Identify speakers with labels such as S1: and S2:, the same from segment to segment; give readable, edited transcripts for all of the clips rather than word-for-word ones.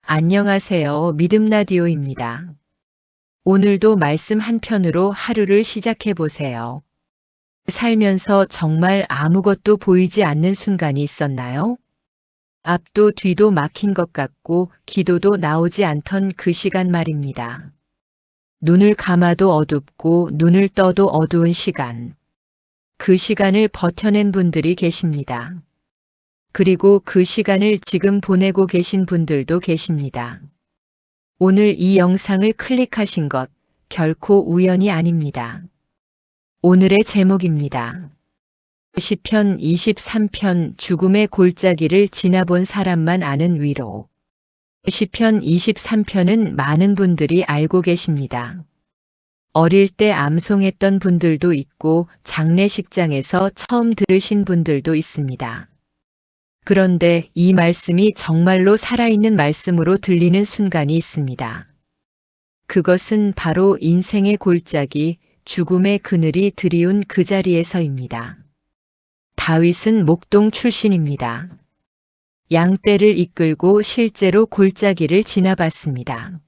S1: 안녕하세요. 믿음 라디오입니다. 오늘도 말씀 한 편으로 하루를 시작해 보세요. 살면서 정말 아무것도 보이지 않는 순간이 있었나요? 앞도 뒤도 막힌 것 같고 기도도 나오지 않던 그 시간 말입니다. 눈을 감아도 어둡고 눈을 떠도 어두운 시간. 그 시간을 버텨낸 분들이 계십니다. 그리고 그 시간을 지금 보내고 계신 분들도 계십니다. 오늘 이 영상을 클릭하신 것 결코 우연이 아닙니다. 오늘의 제목입니다. 시편 23편 죽음의 골짜기를 지나본 사람만 아는 위로. 시편 23편은 많은 분들이 알고 계십니다. 어릴 때 암송했던 분들도 있고 장례식장에서 처음 들으신 분들도 있습니다. 그런데 이 말씀이 정말로 살아있는 말씀으로 들리는 순간이 있습니다. 그것은 바로 인생의 골짜기, 죽음의 그늘이 드리운 그 자리에서입니다. 다윗은 목동 출신입니다. 양떼를 이끌고 실제로 골짜기를 지나봤습니다.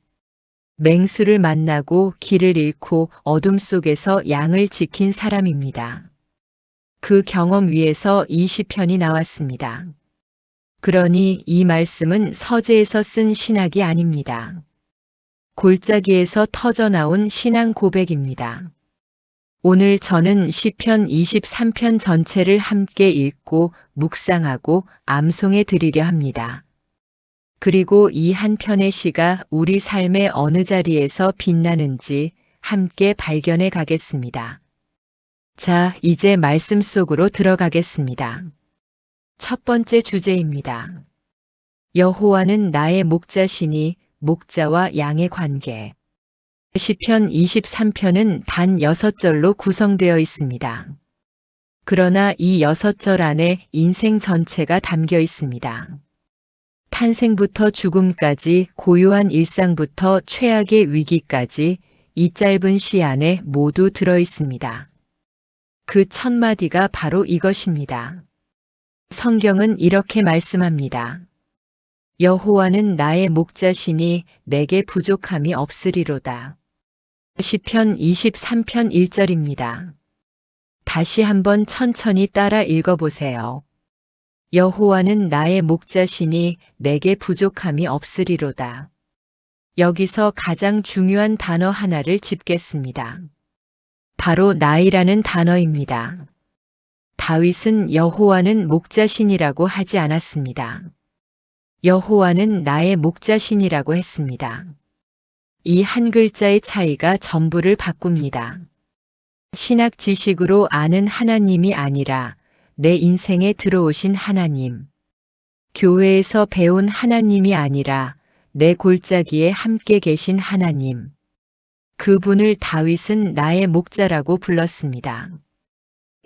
S1: 맹수를 만나고 길을 잃고 어둠 속에서 양을 지킨 사람입니다. 그 경험 위에서 이 시편이 나왔습니다. 그러니 이 말씀은 서재에서 쓴 신학이 아닙니다. 골짜기에서 터져나온 신앙 고백입니다. 오늘 저는 시편 23편 전체를 함께 읽고 묵상하고 암송해 드리려 합니다. 그리고 이 한 편의 시가 우리 삶의 어느 자리에서 빛나는지 함께 발견해 가겠습니다. 자, 이제 말씀 속으로 들어가겠습니다. 첫 번째 주제입니다. 여호와는 나의 목자시니 목자와 양의 관계. 시편 23편은 단 6절로 구성되어 있습니다. 그러나 이 6절 안에 인생 전체가 담겨 있습니다. 탄생부터 죽음까지 고요한 일상부터 최악의 위기까지 이 짧은 시 안에 모두 들어 있습니다. 그 첫 마디가 바로 이것입니다. 성경은 이렇게 말씀합니다. 여호와는 나의 목자시니 내게 부족함이 없으리로다. 시편 23편 1절입니다. 다시 한번 천천히 따라 읽어보세요. 여호와는 나의 목자시니 내게 부족함이 없으리로다. 여기서 가장 중요한 단어 하나를 짚겠습니다. 바로 나이라는 단어입니다. 다윗은 여호와는 목자신이라고 하지 않았습니다. 여호와는 나의 목자신이라고 했습니다. 이 한 글자의 차이가 전부를 바꿉니다. 신학 지식으로 아는 하나님이 아니라 내 인생에 들어오신 하나님. 교회에서 배운 하나님이 아니라 내 골짜기에 함께 계신 하나님. 그분을 다윗은 나의 목자라고 불렀습니다.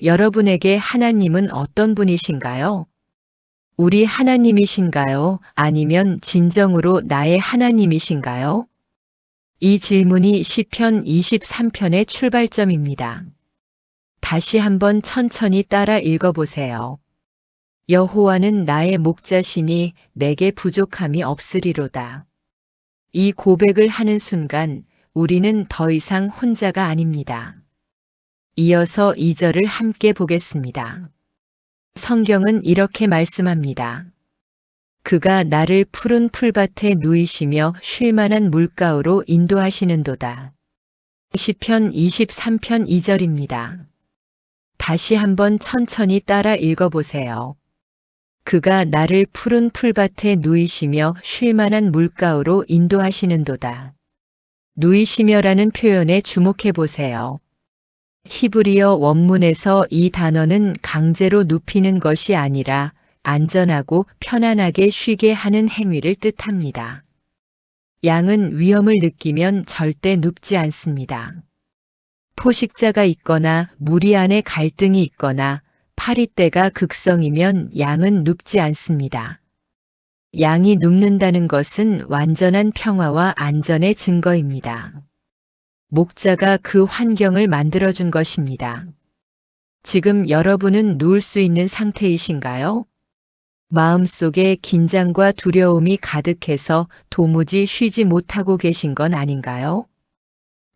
S1: 여러분에게 하나님은 어떤 분이신가요? 우리 하나님이신가요? 아니면 진정으로 나의 하나님이신가요? 이 질문이 시편 23편의 출발점입니다. 다시 한번 천천히 따라 읽어보세요. 여호와는 나의 목자시니 내게 부족함이 없으리로다. 이 고백을 하는 순간 우리는 더 이상 혼자가 아닙니다. 이어서 2절을 함께 보겠습니다. 성경은 이렇게 말씀합니다. 그가 나를 푸른 풀밭에 누이시며 쉴 만한 물가로 인도하시는도다. 시편 23편 2절입니다. 다시 한번 천천히 따라 읽어보세요. 그가 나를 푸른 풀밭에 누이시며 쉴 만한 물가로 인도하시는도다. 누이시며라는 표현에 주목해 보세요. 히브리어 원문에서 이 단어는 강제로 눕히는 것이 아니라 안전하고 편안하게 쉬게 하는 행위를 뜻합니다. 양은 위험을 느끼면 절대 눕지 않습니다. 포식자가 있거나 무리 안에 갈등이 있거나 파리떼가 극성이면 양은 눕지 않습니다. 양이 눕는다는 것은 완전한 평화와 안전의 증거입니다. 목자가 그 환경을 만들어준 것입니다. 지금 여러분은 누울 수 있는 상태이신가요? 마음속에 긴장과 두려움이 가득해서 도무지 쉬지 못하고 계신 건 아닌가요?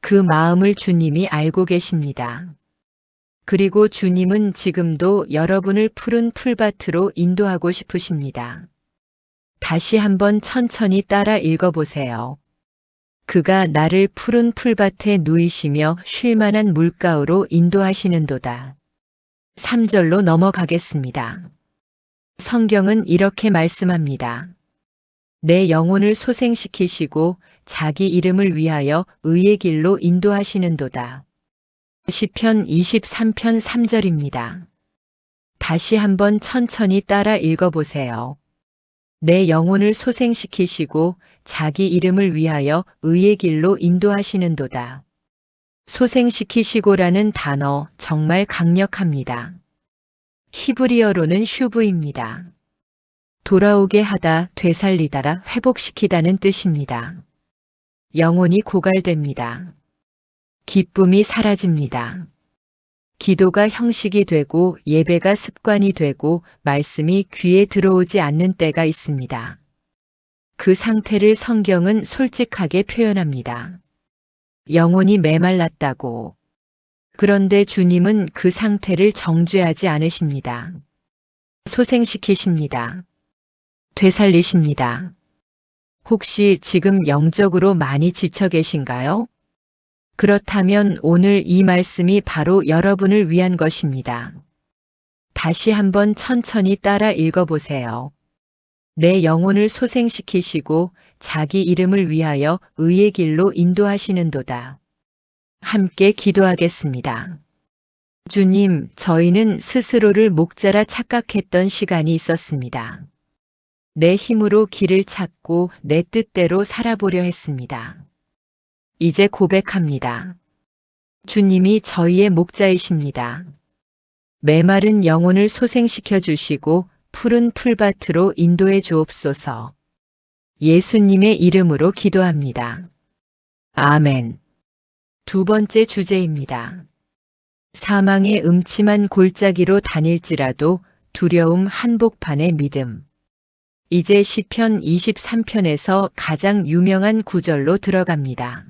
S1: 그 마음을 주님이 알고 계십니다. 그리고 주님은 지금도 여러분을 푸른 풀밭으로 인도하고 싶으십니다. 다시 한번 천천히 따라 읽어보세요. 그가 나를 푸른 풀밭에 누이시며 쉴 만한 물가로 인도하시는도다. 3절로 넘어가겠습니다. 성경은 이렇게 말씀합니다. 내 영혼을 소생시키시고 자기 이름을 위하여 의의 길로 인도하시는도다. 시편 23편 3절입니다. 다시 한번 천천히 따라 읽어보세요. 내 영혼을 소생시키시고 자기 이름을 위하여 의의 길로 인도하시는도다. 소생시키시고라는 단어 정말 강력합니다. 히브리어로는 슈브입니다. 돌아오게 하다, 되살리다, 회복시키다는 뜻입니다. 영혼이 고갈됩니다. 기쁨이 사라집니다. 기도가 형식이 되고 예배가 습관이 되고 말씀이 귀에 들어오지 않는 때가 있습니다. 그 상태를 성경은 솔직하게 표현합니다. 영혼이 메말랐다고. 그런데 주님은 그 상태를 정죄하지 않으십니다. 소생시키십니다. 되살리십니다. 혹시 지금 영적으로 많이 지쳐 계신가요? 그렇다면 오늘 이 말씀이 바로 여러분을 위한 것입니다. 다시 한번 천천히 따라 읽어보세요. 내 영혼을 소생시키시고 자기 이름을 위하여 의의 길로 인도하시는도다. 함께 기도하겠습니다. 주님, 저희는 스스로를 목자라 착각했던 시간이 있었습니다. 내 힘으로 길을 찾고 내 뜻대로 살아보려 했습니다. 이제 고백합니다. 주님이 저희의 목자이십니다. 메마른 영혼을 소생시켜 주시고 푸른 풀밭으로 인도해 주옵소서. 예수님의 이름으로 기도합니다. 아멘. 두 번째 주제입니다. 사망의 음침한 골짜기로 다닐지라도 두려움 한복판의 믿음. 이제 시편 23편에서 가장 유명한 구절로 들어갑니다.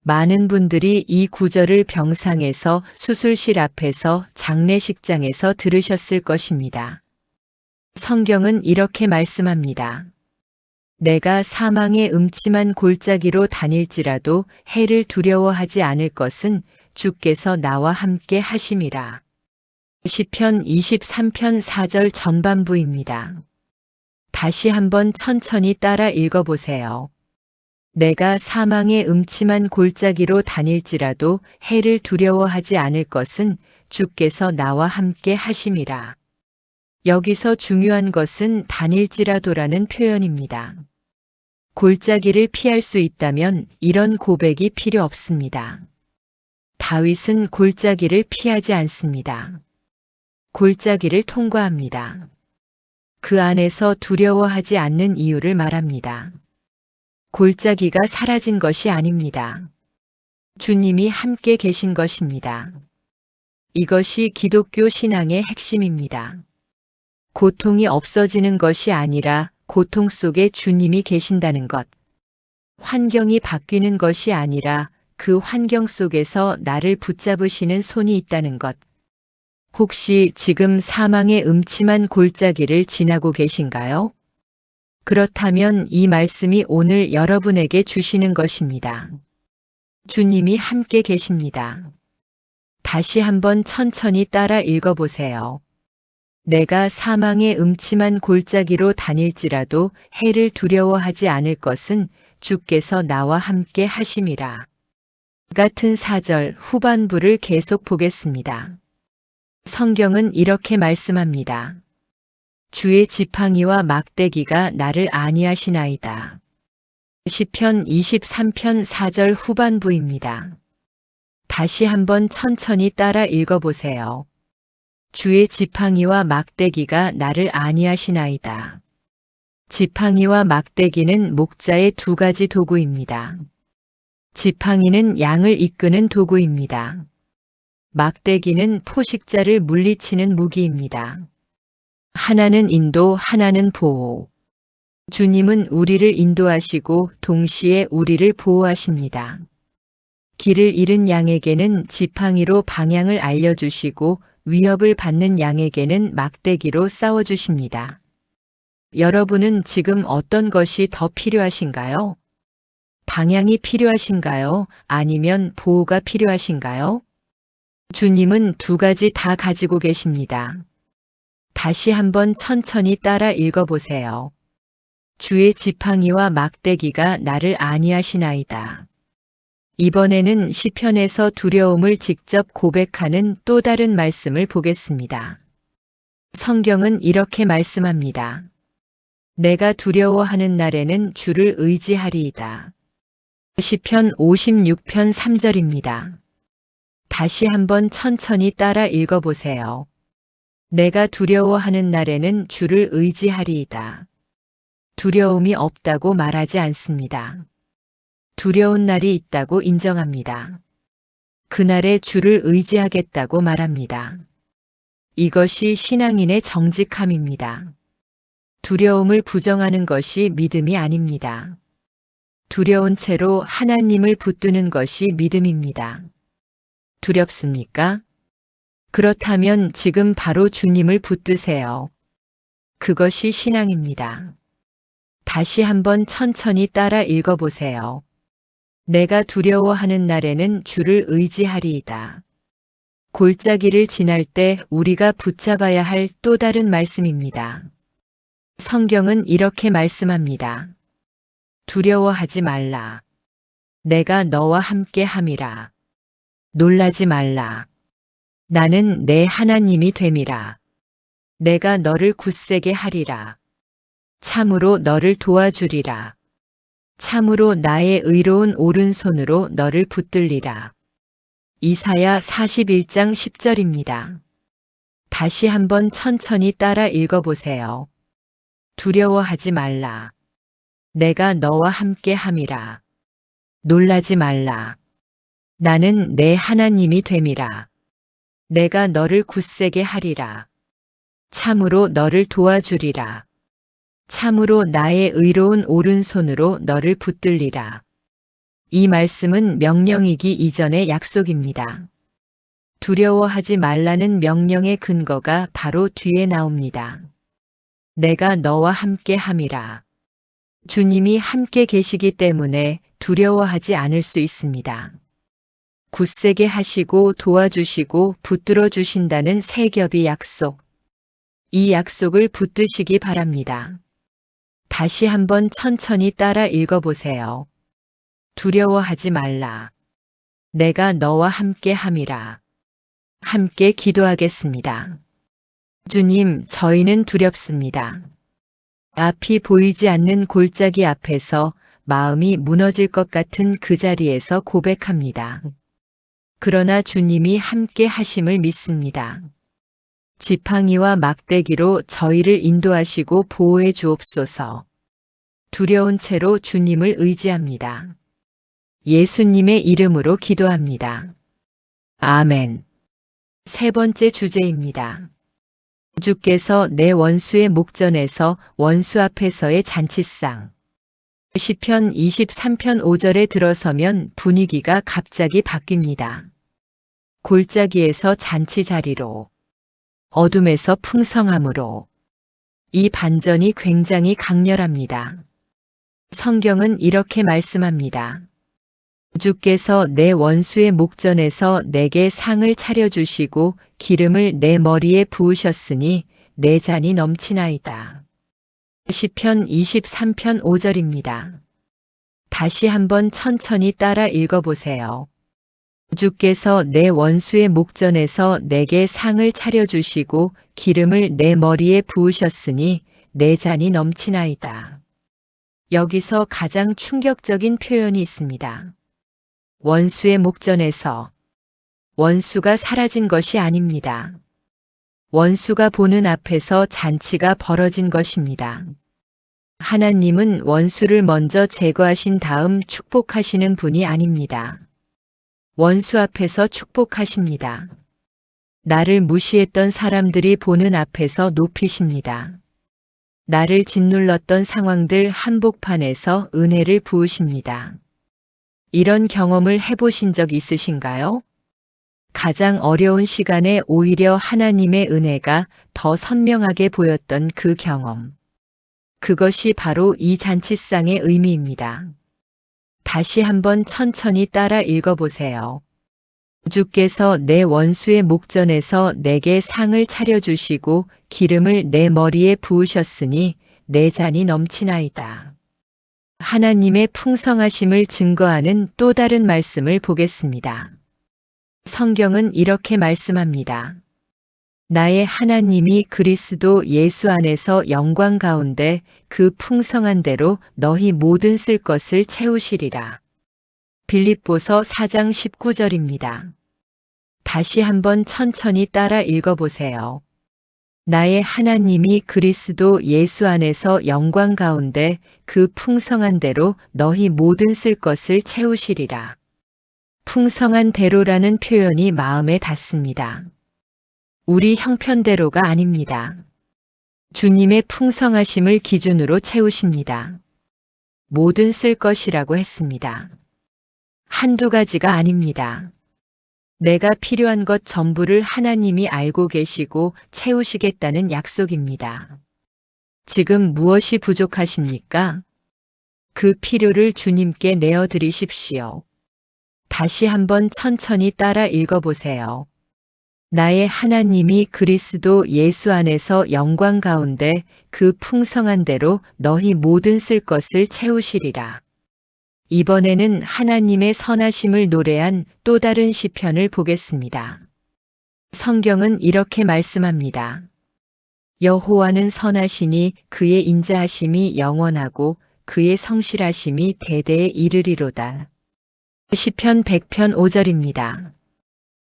S1: 많은 분들이 이 구절을 병상에서, 수술실 앞에서, 장례식장에서 들으셨을 것입니다. 성경은 이렇게 말씀합니다. 내가 사망의 음침한 골짜기로 다닐지라도 해를 두려워하지 않을 것은 주께서 나와 함께 하심이라. 시편 23편 4절 전반부입니다. 다시 한번 천천히 따라 읽어보세요. 내가 사망의 음침한 골짜기로 다닐지라도 해를 두려워하지 않을 것은 주께서 나와 함께 하심이라. 여기서 중요한 것은 다닐지라도라는 표현입니다. 골짜기를 피할 수 있다면 이런 고백이 필요 없습니다. 다윗은 골짜기를 피하지 않습니다. 골짜기를 통과합니다. 그 안에서 두려워하지 않는 이유를 말합니다. 골짜기가 사라진 것이 아닙니다. 주님이 함께 계신 것입니다. 이것이 기독교 신앙의 핵심입니다. 고통이 없어지는 것이 아니라 고통 속에 주님이 계신다는 것. 환경이 바뀌는 것이 아니라 그 환경 속에서 나를 붙잡으시는 손이 있다는 것. 혹시 지금 사망의 음침한 골짜기를 지나고 계신가요? 그렇다면 이 말씀이 오늘 여러분에게 주시는 것입니다. 주님이 함께 계십니다. 다시 한번 천천히 따라 읽어보세요. 내가 사망의 음침한 골짜기로 다닐지라도 해를 두려워하지 않을 것은 주께서 나와 함께 하심이라. 같은 4절 후반부를 계속 보겠습니다. 성경은 이렇게 말씀합니다. 주의 지팡이와 막대기가 나를 안위하시나이다. 시편 23편 4절 후반부입니다. 다시 한번 천천히 따라 읽어보세요. 주의 지팡이와 막대기가 나를 안위하시나이다. 지팡이와 막대기는 목자의 두 가지 도구입니다. 지팡이는 양을 이끄는 도구입니다. 막대기는 포식자를 물리치는 무기입니다. 하나는 인도, 하나는 보호. 주님은 우리를 인도하시고 동시에 우리를 보호하십니다. 길을 잃은 양에게는 지팡이로 방향을 알려주시고 위협을 받는 양에게는 막대기로 싸워주십니다. 여러분은 지금 어떤 것이 더 필요하신가요? 방향이 필요하신가요? 아니면 보호가 필요하신가요? 주님은 두 가지 다 가지고 계십니다. 다시 한번 천천히 따라 읽어보세요. 주의 지팡이와 막대기가 나를 안위하시나이다. 이번에는 시편에서 두려움을 직접 고백하는 또 다른 말씀을 보겠습니다. 성경은 이렇게 말씀합니다. 내가 두려워하는 날에는 주를 의지하리이다. 시편 56편 3절입니다. 다시 한번 천천히 따라 읽어보세요. 내가 두려워하는 날에는 주를 의지하리이다. 두려움이 없다고 말하지 않습니다. 두려운 날이 있다고 인정합니다. 그날에 주를 의지하겠다고 말합니다. 이것이 신앙인의 정직함입니다. 두려움을 부정하는 것이 믿음이 아닙니다. 두려운 채로 하나님을 붙드는 것이 믿음입니다. 두렵습니까? 그렇다면 지금 바로 주님을 붙드세요. 그것이 신앙입니다. 다시 한번 천천히 따라 읽어보세요. 내가 두려워하는 날에는 주를 의지하리이다. 골짜기를 지날 때 우리가 붙잡아야 할 또 다른 말씀입니다. 성경은 이렇게 말씀합니다. 두려워하지 말라. 내가 너와 함께 함이라. 놀라지 말라. 나는 내 하나님이 됨이라. 내가 너를 굳세게 하리라. 참으로 너를 도와주리라. 참으로 나의 의로운 오른손으로 너를 붙들리라. 이사야 41장 10절입니다. 다시 한번 천천히 따라 읽어보세요. 두려워하지 말라. 내가 너와 함께 함이라. 놀라지 말라. 나는 내 하나님이 됨이라. 내가 너를 굳세게 하리라. 참으로 너를 도와주리라. 참으로 나의 의로운 오른손으로 너를 붙들리라. 이 말씀은 명령이기 이전의 약속입니다. 두려워하지 말라는 명령의 근거가 바로 뒤에 나옵니다. 내가 너와 함께 함이라. 주님이 함께 계시기 때문에 두려워하지 않을 수 있습니다. 굳세게 하시고 도와주시고 붙들어 주신다는 세 겹의 약속. 이 약속을 붙드시기 바랍니다. 다시 한번 천천히 따라 읽어보세요. 두려워하지 말라. 내가 너와 함께 함이라. 함께 기도하겠습니다. 주님, 저희는 두렵습니다. 앞이 보이지 않는 골짜기 앞에서 마음이 무너질 것 같은 그 자리에서 고백합니다. 그러나 주님이 함께 하심을 믿습니다. 지팡이와 막대기로 저희를 인도하시고 보호해 주옵소서. 두려운 채로 주님을 의지합니다. 예수님의 이름으로 기도합니다. 아멘. 세 번째 주제입니다. 주께서 내 원수의 목전에서 원수 앞에서의 잔치상. 시편 23편 5절에 들어서면 분위기가 갑자기 바뀝니다. 골짜기에서 잔치 자리로, 어둠에서 풍성함으로. 이 반전이 굉장히 강렬합니다. 성경은 이렇게 말씀합니다. 주께서 내 원수의 목전에서 내게 상을 차려주시고 기름을 내 머리에 부으셨으니 내 잔이 넘치나이다. 시편 23편 5절입니다. 다시 한번 천천히 따라 읽어보세요. 주께서 내 원수의 목전에서 내게 상을 차려주시고 기름을 내 머리에 부으셨으니 내 잔이 넘치나이다. 여기서 가장 충격적인 표현이 있습니다. 원수의 목전에서. 원수가 사라진 것이 아닙니다. 원수가 보는 앞에서 잔치가 벌어진 것입니다. 하나님은 원수를 먼저 제거하신 다음 축복하시는 분이 아닙니다. 원수 앞에서 축복하십니다. 나를 무시했던 사람들이 보는 앞에서 높이십니다. 나를 짓눌렀던 상황들 한복판에서 은혜를 부으십니다. 이런 경험을 해보신 적 있으신가요? 가장 어려운 시간에 오히려 하나님의 은혜가 더 선명하게 보였던 그 경험. 그것이 바로 이 잔치상의 의미입니다. 다시 한번 천천히 따라 읽어보세요. 주께서 내 원수의 목전에서 내게 상을 차려주시고 기름을 내 머리에 부으셨으니 내 잔이 넘치나이다. 하나님의 풍성하심을 증거하는 또 다른 말씀을 보겠습니다. 성경은 이렇게 말씀합니다. 나의 하나님이 그리스도 예수 안에서 영광 가운데 그 풍성한 대로 너희 모든 쓸 것을 채우시리라. 빌립보서 4장 19절입니다. 다시 한번 천천히 따라 읽어보세요. 나의 하나님이 그리스도 예수 안에서 영광 가운데 그 풍성한 대로 너희 모든 쓸 것을 채우시리라. 풍성한 대로라는 표현이 마음에 닿습니다. 우리 형편대로가 아닙니다. 주님의 풍성하심을 기준으로 채우십니다. 모든 쓸 것이라고 했습니다. 한두 가지가 아닙니다. 내가 필요한 것 전부를 하나님이 알고 계시고 채우시겠다는 약속입니다. 지금 무엇이 부족하십니까? 그 필요를 주님께 내어드리십시오. 다시 한번 천천히 따라 읽어보세요. 나의 하나님이 그리스도 예수 안에서 영광 가운데 그 풍성한 대로 너희 모든 쓸 것을 채우시리라. 이번에는 하나님의 선하심을 노래한 또 다른 시편을 보겠습니다. 성경은 이렇게 말씀합니다. 여호와는 선하시니 그의 인자하심이 영원하고 그의 성실하심이 대대에 이르리로다. 시편 100편 5절입니다.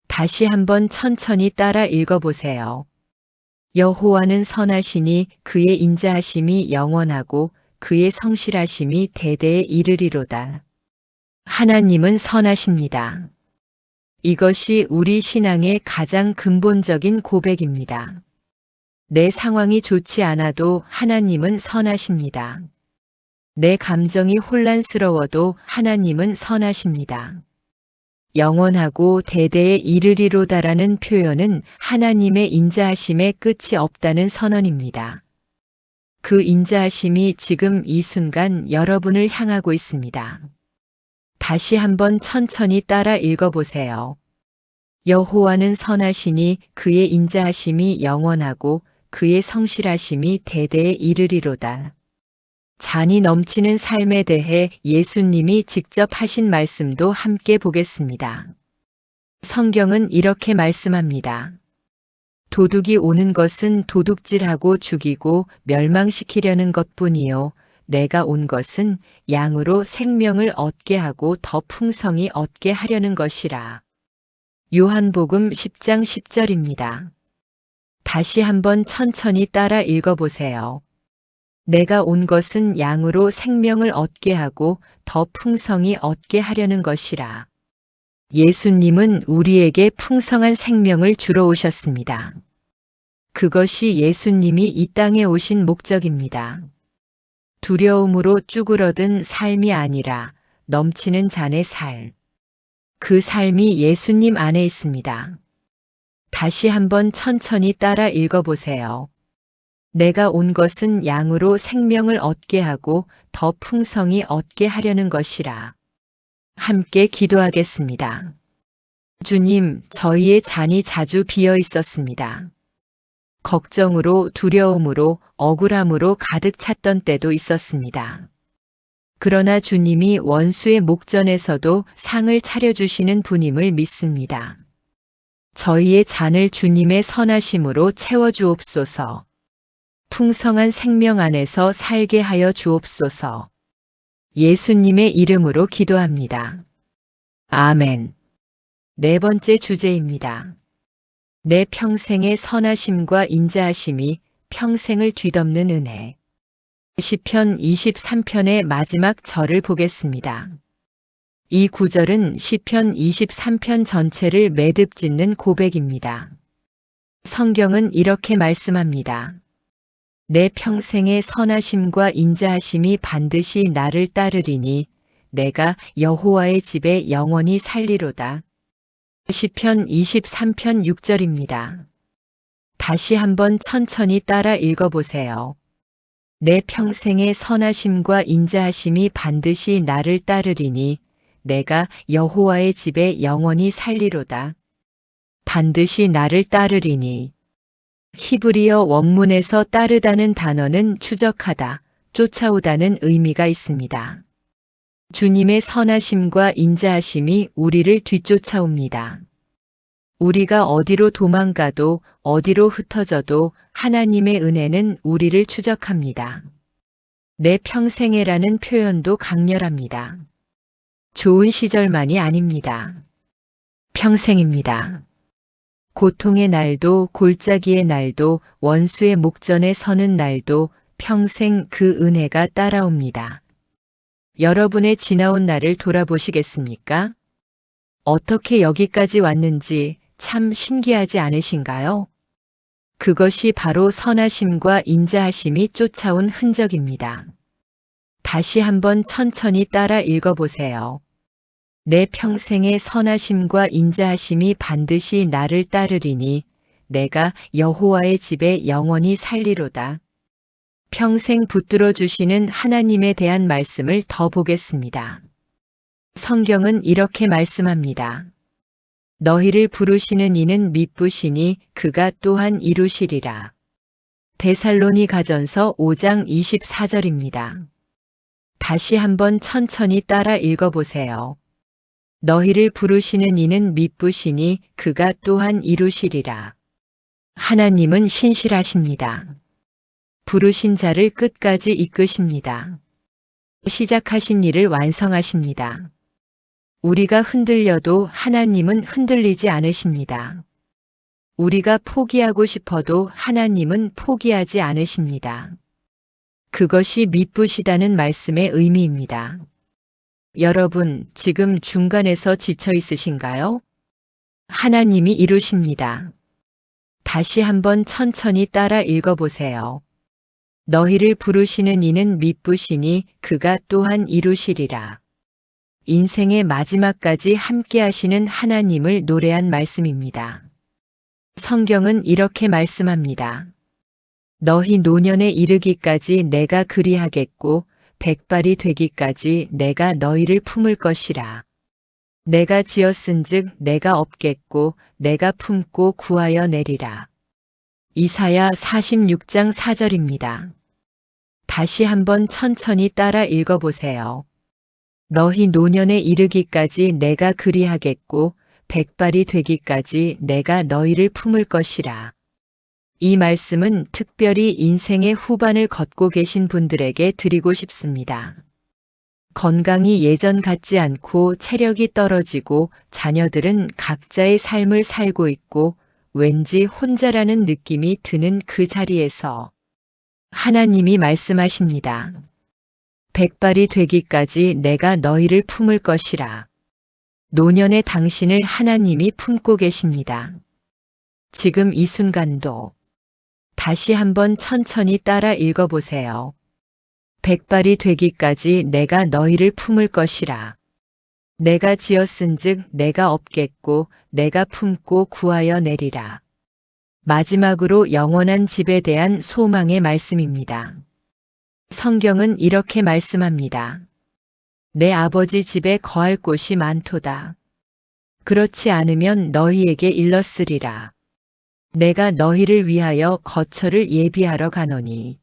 S1: 다시 한번 천천히 따라 읽어보세요. 여호와는 선하시니 그의 인자하심이 영원하고 그의 성실하심이 대대에 이르리로다. 하나님은 선하십니다. 이것이 우리 신앙의 가장 근본적인 고백입니다. 내 상황이 좋지 않아도 하나님은 선하십니다. 내 감정이 혼란스러워도 하나님은 선하십니다. 영원하고 대대에 이르리로다라는 표현은 하나님의 인자하심에 끝이 없다는 선언입니다. 그 인자하심이 지금 이 순간 여러분을 향하고 있습니다. 다시 한번 천천히 따라 읽어보세요. 여호와는 선하시니 그의 인자하심이 영원하고 그의 성실하심이 대대에 이르리로다. 잔이 넘치는 삶에 대해 예수님이 직접 하신 말씀도 함께 보겠습니다. 성경은 이렇게 말씀합니다. 도둑이 오는 것은 도둑질하고 죽이고 멸망시키려는 것뿐이요. 내가 온 것은 양으로 생명을 얻게 하고 더 풍성히 얻게 하려는 것이라. 요한복음 10장 10절입니다. 다시 한번 천천히 따라 읽어보세요. 내가 온 것은 양으로 생명을 얻게 하고 더 풍성히 얻게 하려는 것이라. 예수님은 우리에게 풍성한 생명을 주러 오셨습니다. 그것이 예수님이 이 땅에 오신 목적입니다. 두려움으로 쭈그러든 삶이 아니라 넘치는 잔의 살. 그 삶이 예수님 안에 있습니다. 다시 한번 천천히 따라 읽어보세요. 내가 온 것은 양으로 생명을 얻게 하고 더 풍성히 얻게 하려는 것이라. 함께 기도하겠습니다. 주님, 저희의 잔이 자주 비어 있었습니다. 걱정으로, 두려움으로, 억울함으로 가득 찼던 때도 있었습니다. 그러나 주님이 원수의 목전에서도 상을 차려주시는 분임을 믿습니다. 저희의 잔을 주님의 선하심으로 채워주옵소서. 풍성한 생명 안에서 살게 하여 주옵소서. 예수님의 이름으로 기도합니다. 아멘. 네 번째 주제입니다. 내 평생의 선하심과 인자하심이 평생을 뒤덮는 은혜. 시편 23편의 마지막 절을 보겠습니다. 이 구절은 시편 23편 전체를 매듭짓는 고백입니다. 성경은 이렇게 말씀합니다. 내 평생의 선하심과 인자하심이 반드시 나를 따르리니 내가 여호와의 집에 영원히 살리로다. 시편 23편 6절입니다. 다시 한번 천천히 따라 읽어보세요. 내 평생의 선하심과 인자하심이 반드시 나를 따르리니 내가 여호와의 집에 영원히 살리로다. 반드시 나를 따르리니. 히브리어 원문에서 따르다는 단어는 추적하다, 쫓아오다는 의미가 있습니다. 주님의 선하심과 인자하심이 우리를 뒤쫓아옵니다. 우리가 어디로 도망가도 어디로 흩어져도 하나님의 은혜는 우리를 추적합니다. 내 평생에라는 표현도 강렬합니다. 좋은 시절만이 아닙니다. 평생입니다. 고통의 날도 골짜기의 날도 원수의 목전에 서는 날도 평생 그 은혜가 따라옵니다. 여러분의 지나온 날을 돌아보시겠습니까? 어떻게 여기까지 왔는지 참 신기하지 않으신가요? 그것이 바로 선하심과 인자하심이 쫓아온 흔적입니다. 다시 한번 천천히 따라 읽어보세요. 내 평생의 선하심과 인자하심이 반드시 나를 따르리니 내가 여호와의 집에 영원히 살리로다. 평생 붙들어 주시는 하나님에 대한 말씀을 더 보겠습니다. 성경은 이렇게 말씀합니다. 너희를 부르시는 이는 미쁘시니 그가 또한 이루시리라. 데살로니가전서 5장 24절입니다. 다시 한번 천천히 따라 읽어보세요. 너희를 부르시는 이는 미쁘시니 그가 또한 이루시리라. 하나님은 신실하십니다. 부르신 자를 끝까지 이끄십니다. 시작하신 일을 완성하십니다. 우리가 흔들려도 하나님은 흔들리지 않으십니다. 우리가 포기하고 싶어도 하나님은 포기하지 않으십니다. 그것이 미쁘시다는 말씀의 의미입니다. 여러분, 지금 중간에서 지쳐 있으신가요? 하나님이 이루십니다. 다시 한번 천천히 따라 읽어보세요. 너희를 부르시는 이는 미쁘시니 그가 또한 이루시리라. 인생의 마지막까지 함께 하시는 하나님을 노래한 말씀입니다. 성경은 이렇게 말씀합니다. 너희 노년에 이르기까지 내가 그리하겠고 백발이 되기까지 내가 너희를 품을 것이라. 내가 지었은즉 내가 업겠고 내가 품고 구하여 내리라. 이사야 46장 4절입니다. 다시 한번 천천히 따라 읽어보세요. 너희 노년에 이르기까지 내가 그리하겠고 백발이 되기까지 내가 너희를 품을 것이라. 이 말씀은 특별히 인생의 후반을 걷고 계신 분들에게 드리고 싶습니다. 건강이 예전 같지 않고 체력이 떨어지고 자녀들은 각자의 삶을 살고 있고 왠지 혼자라는 느낌이 드는 그 자리에서 하나님이 말씀하십니다. 백발이 되기까지 내가 너희를 품을 것이라. 노년의 당신을 하나님이 품고 계십니다. 지금 이 순간도 다시 한번 천천히 따라 읽어보세요. 백발이 되기까지 내가 너희를 품을 것이라. 내가 지었은즉 내가 업겠고 내가 품고 구하여 내리라. 마지막으로 영원한 집에 대한 소망의 말씀입니다. 성경은 이렇게 말씀합니다. 내 아버지 집에 거할 곳이 많도다. 그렇지 않으면 너희에게 일렀으리라. 내가 너희를 위하여 거처를 예비하러 가노니.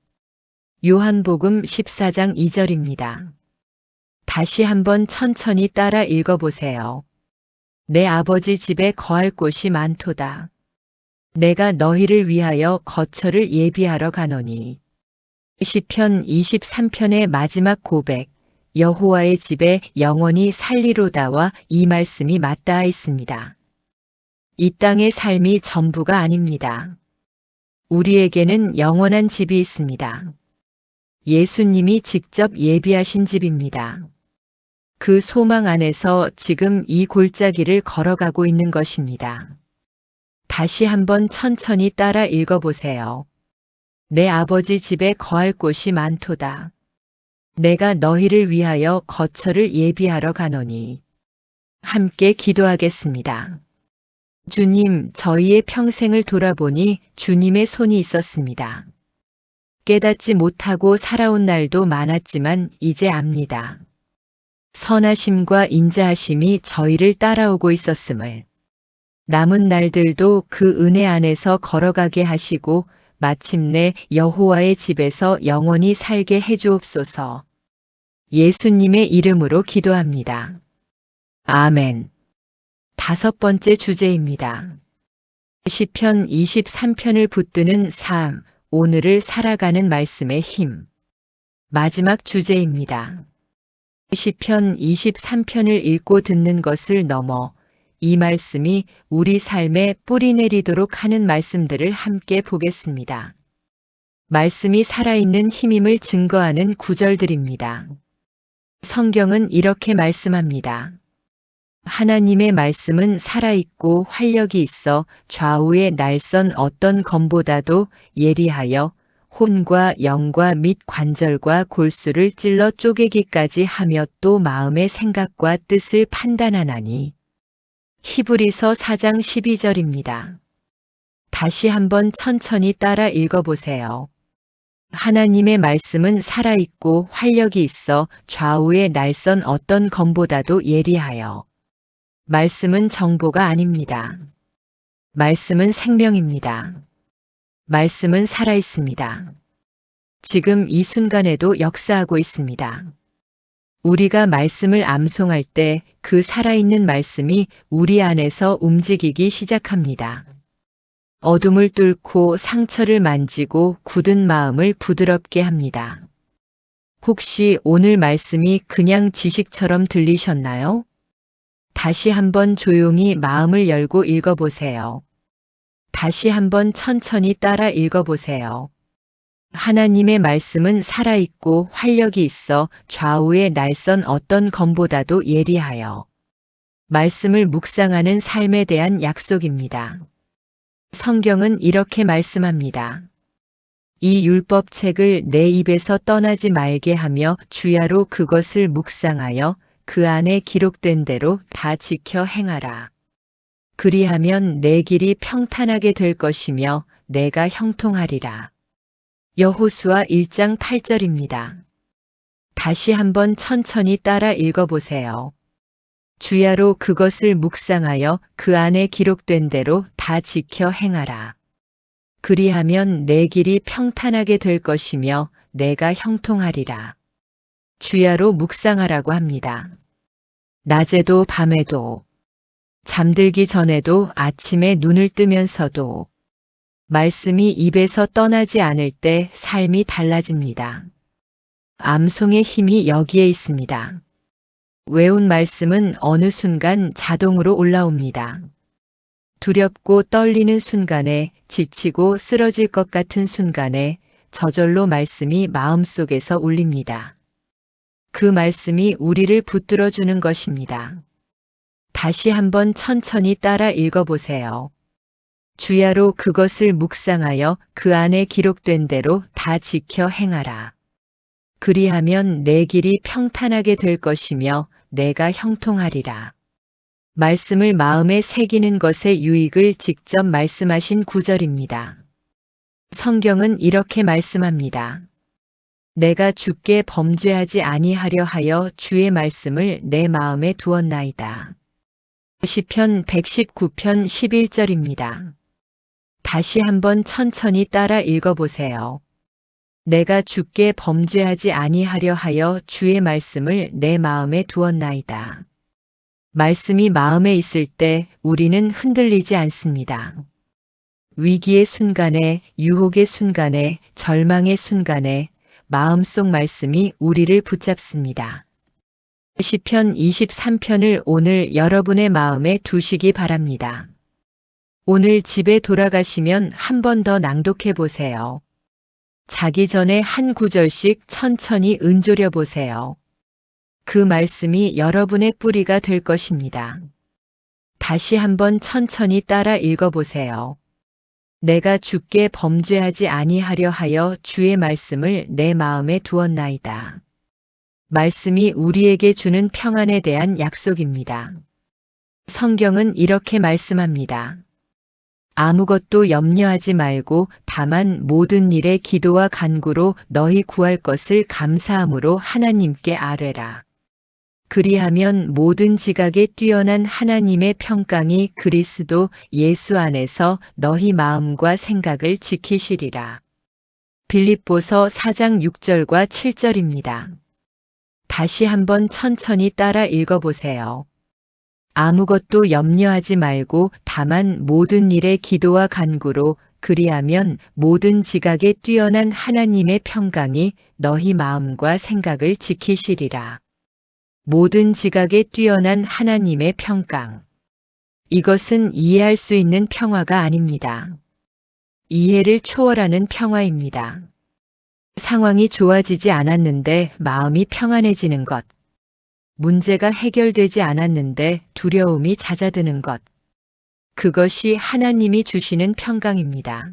S1: 요한복음 14장 2절입니다. 다시 한번 천천히 따라 읽어보세요. 내 아버지 집에 거할 곳이 많도다. 내가 너희를 위하여 거처를 예비하러 가노니. 시편 23편의 마지막 고백, 여호와의 집에 영원히 살리로다와 이 말씀이 맞닿아 있습니다. 이 땅의 삶이 전부가 아닙니다. 우리에게는 영원한 집이 있습니다. 예수님이 직접 예비하신 집입니다. 그 소망 안에서 지금 이 골짜기를 걸어가고 있는 것입니다. 다시 한번 천천히 따라 읽어보세요. 내 아버지 집에 거할 곳이 많도다. 내가 너희를 위하여 거처를 예비하러 가노니. 함께 기도하겠습니다. 주님, 저희의 평생을 돌아보니 주님의 손이 있었습니다. 깨닫지 못하고 살아온 날도 많았지만 이제 압니다. 선하심과 인자하심이 저희를 따라오고 있었음을. 남은 날들도 그 은혜 안에서 걸어가게 하시고 마침내 여호와의 집에서 영원히 살게 해주옵소서. 예수님의 이름으로 기도합니다. 아멘. 5번째 주제입니다. 시편 23편을 붙드는 삶, 오늘을 살아가는 말씀의 힘. 마지막 주제입니다. 시편 23편을 읽고 듣는 것을 넘어 이 말씀이 우리 삶에 뿌리 내리도록 하는 말씀들을 함께 보겠습니다. 말씀이 살아있는 힘임을 증거하는 구절들입니다. 성경은 이렇게 말씀합니다. 하나님의 말씀은 살아있고 활력이 있어 좌우의 날선 어떤 검보다도 예리하여 혼과 영과 및 관절과 골수를 찔러 쪼개기까지 하며 또 마음의 생각과 뜻을 판단하나니. 히브리서 4장 12절입니다. 다시 한번 천천히 따라 읽어보세요. 하나님의 말씀은 살아있고 활력이 있어 좌우의 날선 어떤 검보다도 예리하여. 말씀은 정보가 아닙니다. 말씀은 생명입니다. 말씀은 살아있습니다. 지금 이 순간에도 역사하고 있습니다. 우리가 말씀을 암송할 때 그 살아있는 말씀이 우리 안에서 움직이기 시작합니다. 어둠을 뚫고 상처를 만지고 굳은 마음을 부드럽게 합니다. 혹시 오늘 말씀이 그냥 지식처럼 들리셨나요? 다시 한번 조용히 마음을 열고 읽어보세요. 다시 한번 천천히 따라 읽어보세요. 하나님의 말씀은 살아있고 활력이 있어 좌우의 날선 어떤 검보다도 예리하여. 말씀을 묵상하는 삶에 대한 약속입니다. 성경은 이렇게 말씀합니다. 이 율법책을 내 입에서 떠나지 말게 하며 주야로 그것을 묵상하여 그 안에 기록된 대로 다 지켜 행하라. 그리하면 내 길이 평탄하게 될 것이며 내가 형통하리라. 여호수아 1장 8절입니다. 다시 한번 천천히 따라 읽어보세요. 주야로 그것을 묵상하여 그 안에 기록된 대로 다 지켜 행하라. 그리하면 내 길이 평탄하게 될 것이며 내가 형통하리라. 주야로 묵상하라고 합니다. 낮에도 밤에도, 잠들기 전에도 아침에 눈을 뜨면서도 말씀이 입에서 떠나지 않을 때 삶이 달라집니다. 암송의 힘이 여기에 있습니다. 외운 말씀은 어느 순간 자동으로 올라옵니다. 두렵고 떨리는 순간에, 지치고 쓰러질 것 같은 순간에 저절로 말씀이 마음속에서 울립니다. 그 말씀이 우리를 붙들어주는 것입니다. 다시 한번 천천히 따라 읽어보세요. 주야로 그것을 묵상하여 그 안에 기록된 대로 다 지켜 행하라. 그리하면 내 길이 평탄하게 될 것이며 내가 형통하리라. 말씀을 마음에 새기는 것의 유익을 직접 말씀하신 구절입니다. 성경은 이렇게 말씀합니다. 내가 주께 범죄하지 아니하려 하여 주의 말씀을 내 마음에 두었나이다. 시편 119편 11절입니다. 다시 한번 천천히 따라 읽어보세요. 내가 주께 범죄하지 아니하려 하여 주의 말씀을 내 마음에 두었나이다. 말씀이 마음에 있을 때 우리는 흔들리지 않습니다. 위기의 순간에, 유혹의 순간에, 절망의 순간에 마음속 말씀이 우리를 붙잡습니다. 시편 23편을 오늘 여러분의 마음에 두시기 바랍니다. 오늘 집에 돌아가시면 한 번 더 낭독해 보세요. 자기 전에 한 구절씩 천천히 은조려 보세요. 그 말씀이 여러분의 뿌리가 될 것입니다. 다시 한번 천천히 따라 읽어보세요. 내가 주께 범죄하지 아니하려 하여 주의 말씀을 내 마음에 두었나이다. 말씀이 우리에게 주는 평안에 대한 약속입니다. 성경은 이렇게 말씀합니다. 아무것도 염려하지 말고 다만 모든 일에 기도와 간구로 너희 구할 것을 감사함으로 하나님께 아뢰라. 그리하면 모든 지각에 뛰어난 하나님의 평강이 그리스도 예수 안에서 너희 마음과 생각을 지키시리라. 빌립보서 4장 6절과 7절입니다. 다시 한번 천천히 따라 읽어보세요. 아무것도 염려하지 말고 다만 모든 일에 기도와 간구로 그리하면 모든 지각에 뛰어난 하나님의 평강이 너희 마음과 생각을 지키시리라. 모든 지각에 뛰어난 하나님의 평강. 이것은 이해할 수 있는 평화가 아닙니다. 이해를 초월하는 평화입니다. 상황이 좋아지지 않았는데 마음이 평안해지는 것. 문제가 해결되지 않았는데 두려움이 잦아드는 것. 그것이 하나님이 주시는 평강입니다.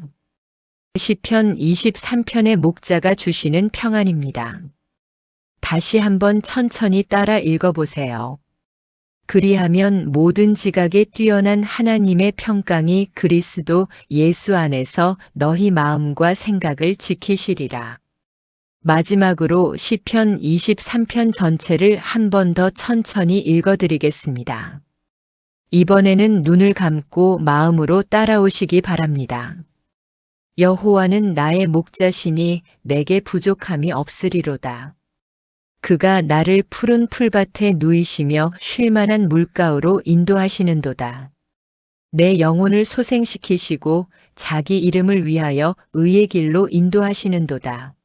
S1: 시편 23편의 목자가 주시는 평안입니다. 다시 한번 천천히 따라 읽어보세요. 그리하면 모든 지각에 뛰어난 하나님의 평강이 그리스도 예수 안에서 너희 마음과 생각을 지키시리라. 마지막으로 시편 23편 전체를 한 번 더 천천히 읽어드리겠습니다. 이번에는 눈을 감고 마음으로 따라오시기 바랍니다. 여호와는 나의 목자시니 내게 부족함이 없으리로다. 그가 나를 푸른 풀밭에 누이시며 쉴 만한 물가로 인도하시는도다. 내 영혼을 소생시키시고 자기 이름을 위하여 의의 길로 인도하시는도다.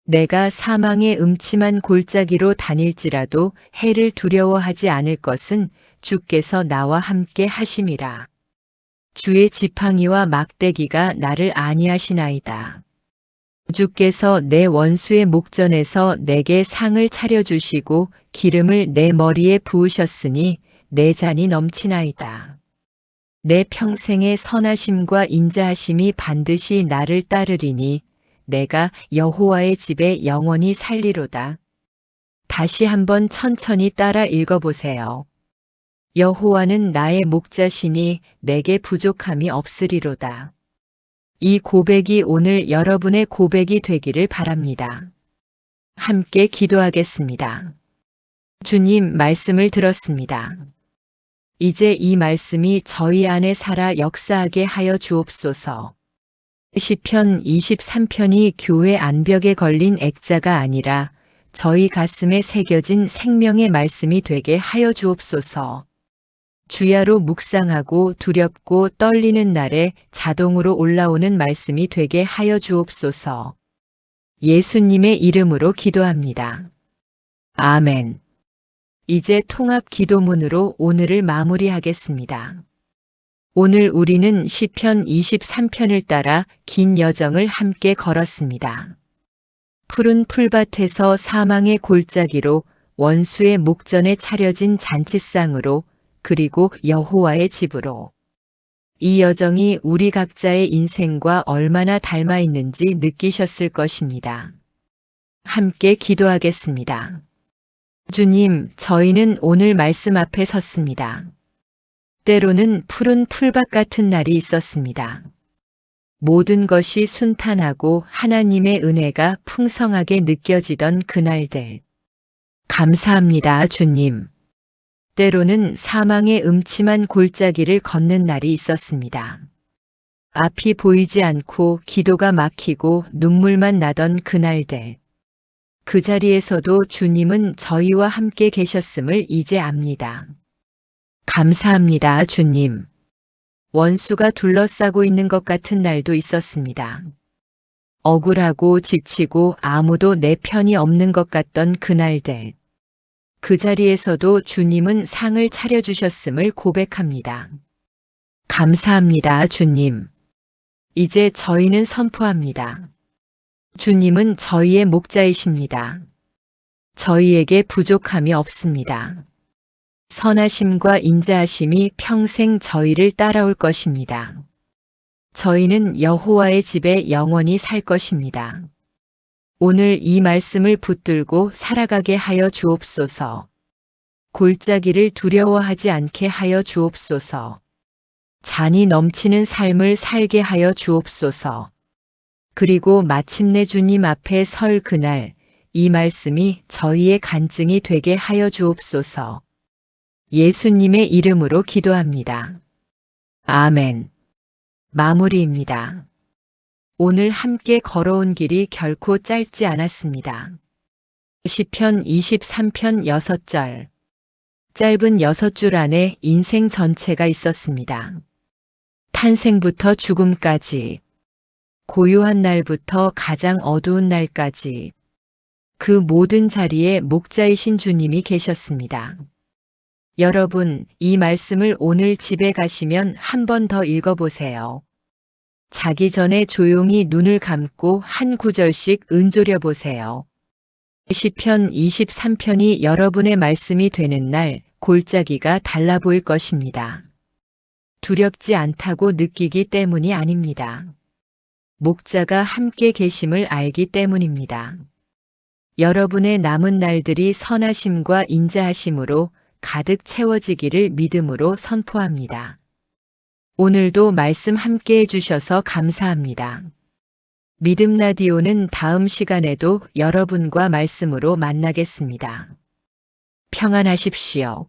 S1: 내가 사망의 음침한 골짜기로 다닐지라도 해를 두려워하지 않을 것은 주께서 나와 함께 하심이라. 주의 지팡이와 막대기가 나를 안위하시나이다. 주께서 내 원수의 목전에서 내게 상을 차려주시고 기름을 내 머리에 부으셨으니 내 잔이 넘치나이다. 내 평생의 선하심과 인자하심이 반드시 나를 따르리니 내가 여호와의 집에 영원히 살리로다. 다시 한번 천천히 따라 읽어보세요. 여호와는 나의 목자시니 내게 부족함이 없으리로다. 이 고백이 오늘 여러분의 고백이 되기를 바랍니다. 함께 기도하겠습니다. 주님, 말씀을 들었습니다. 이제 이 말씀이 저희 안에 살아 역사하게 하여 주옵소서. 시편 23편이 교회 안벽에 걸린 액자가 아니라 저희 가슴에 새겨진 생명의 말씀이 되게 하여 주옵소서. 주야로 묵상하고 두렵고 떨리는 날에 자동으로 올라오는 말씀이 되게 하여 주옵소서. 예수님의 이름으로 기도합니다. 아멘. 이제 통합 기도문으로 오늘을 마무리하겠습니다. 오늘 우리는 시편 23편을 따라 긴 여정을 함께 걸었습니다. 푸른 풀밭에서 사망의 골짜기로 원수의 목전에 차려진 잔치상으로 그리고 여호와의 집으로. 이 여정이 우리 각자의 인생과 얼마나 닮아 있는지 느끼셨을 것입니다. 함께 기도하겠습니다. 주님, 저희는 오늘 말씀 앞에 섰습니다. 때로는 푸른 풀밭 같은 날이 있었습니다. 모든 것이 순탄하고 하나님의 은혜가 풍성하게 느껴지던 그날들. 감사합니다, 주님. 때로는 사망의 음침한 골짜기를 걷는 날이 있었습니다. 앞이 보이지 않고 기도가 막히고 눈물만 나던 그날들. 그 자리에서도 주님은 저희와 함께 계셨음을 이제 압니다. 감사합니다, 주님. 원수가 둘러싸고 있는 것 같은 날도 있었습니다. 억울하고 지치고 아무도 내 편이 없는 것 같던 그날들. 그 자리에서도 주님은 상을 차려주셨음을 고백합니다. 감사합니다, 주님. 이제 저희는 선포합니다. 주님은 저희의 목자이십니다. 저희에게 부족함이 없습니다. 선하심과 인자하심이 평생 저희를 따라올 것입니다. 저희는 여호와의 집에 영원히 살 것입니다. 오늘 이 말씀을 붙들고 살아가게 하여 주옵소서. 골짜기를 두려워하지 않게 하여 주옵소서. 잔이 넘치는 삶을 살게 하여 주옵소서. 그리고 마침내 주님 앞에 설 그날 이 말씀이 저희의 간증이 되게 하여 주옵소서. 예수님의 이름으로 기도합니다. 아멘. 마무리입니다. 오늘 함께 걸어온 길이 결코 짧지 않았습니다. 시편 23편 6절. 짧은 6줄 안에 인생 전체가 있었습니다. 탄생부터 죽음까지, 고요한 날부터 가장 어두운 날까지, 그 모든 자리에 목자이신 주님이 계셨습니다. 여러분, 이 말씀을 오늘 집에 가시면 한 번 더 읽어보세요. 자기 전에 조용히 눈을 감고 한 구절씩 은조려 보세요. 시편 23편이 여러분의 말씀이 되는 날 골짜기가 달라 보일 것입니다. 두렵지 않다고 느끼기 때문이 아닙니다. 목자가 함께 계심을 알기 때문입니다. 여러분의 남은 날들이 선하심과 인자하심으로 가득 채워지기를 믿음으로 선포합니다. 오늘도 말씀 함께 해주셔서 감사합니다. 믿음 라디오는 다음 시간에도 여러분과 말씀으로 만나겠습니다. 평안하십시오.